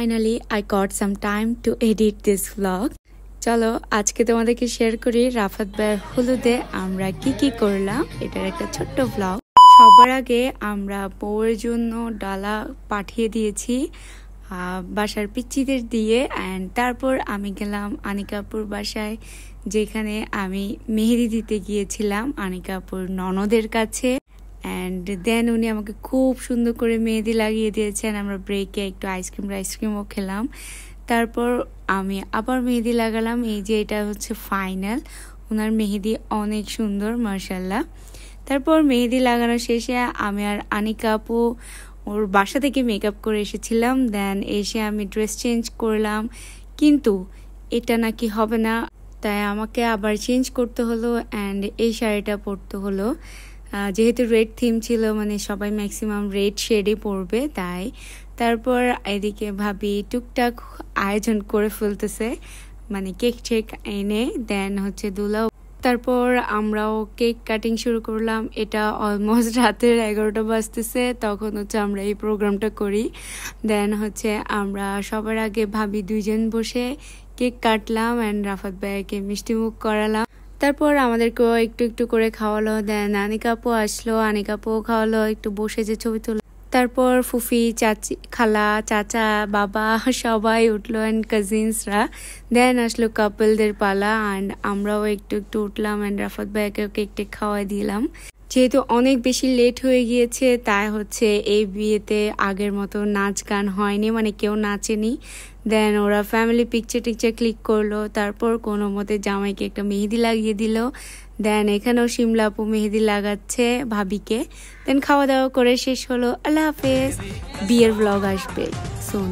Finally, I got some time to edit this vlog. চলো আজকে তোমাদেরকে শেয়ার করি রাফাত ভাইয়ের হলুদে আমরা কি করলাম। এটার একটা ছোট্ট ভ্লগ। সবার আগে আমরা বউয়ের জন্য ডালা পাঠিয়ে দিয়েছি বাসার পিচ্চিদের দিয়ে, অ্যান্ড তারপর আমি গেলাম আনিকাপুর বাসায়, যেখানে আমি মেহেদি দিতে গিয়েছিলাম আনিকাপুর ননদের কাছে। অ্যান্ড দেন উনি আমাকে খুব সুন্দর করে মেহেদি লাগিয়ে দিয়েছেন। আমরা ব্রেকে একটু আইসক্রিমও খেলাম। তারপর আমি আবার মেহেদি লাগালাম। এই যে এটা হচ্ছে ফাইনাল, ওনার মেহেদি অনেক সুন্দর মাশাআল্লাহ। তারপর মেহেদি লাগানো শেষে আমি আর আনিকা আপু ওর বাসা থেকে মেকআপ করে এসেছিলাম। দেন এসে আমি ড্রেস চেঞ্জ করলাম, কিন্তু এটা নাকি হবে না, তাই আমাকে আবার চেঞ্জ করতে হলো অ্যান্ড এই শাড়িটা পরতে হলো। যেহেতু রেড থিম ছিল, মানে সবাই ম্যাক্সিমাম রেড শেডই পরবে, তাই তারপর এদিকে ভাবি টুকটাক আয়োজন করে ফেলতেছে, মানে কেক টেক এনে দেন হচ্ছে দুলাও। তারপর আমরাও কেক কাটিং শুরু করলাম। এটা অলমোস্ট রাতের 11টা বাজতেছে, তখন হচ্ছে আমরা এই প্রোগ্রামটা করি। দেন হচ্ছে আমরা সবার আগে ভাবি দুইজন বসে কেক কাটলাম অ্যান্ড রাফাত ভাইকে মিষ্টি মুখ করালাম। তারপর আমাদেরকেও একটু একটু করে খাওয়ালো। দেন আনিকা আপু আসলো, আনিকা আপুও খাওয়ালো, একটু বসে যে ছবি তুলো। তারপর ফুফি, চাচি, খালা, চাচা, বাবা সবাই উঠলো অ্যান্ড কাজিনসরা। দেন আসলো কাপলদের পালা অ্যান্ড আমরাও একটু একটু উঠলাম অ্যান্ড রাফাত ভাইকে কেক টেক খাওয়াই দিলাম। যেহেতু অনেক বেশি লেট হয়ে গিয়েছে, তাই হচ্ছে এই বিয়েতে আগের মতো নাচ গান হয়নি, মানে কেউ নাচেনি। দেন ওরা ফ্যামিলি পিকচার ক্লিক করলো। তারপর কোনো মতে জামাইকে একটা মেহেদি লাগিয়ে দিল। দেন এখানেও শিমলা আপু মেহেদি লাগাচ্ছে ভাবিকে। দেন খাওয়া দাওয়া করে শেষ হলো। আল্লাহ হাফেজ। বিয়ের ব্লগ আসবে সুন।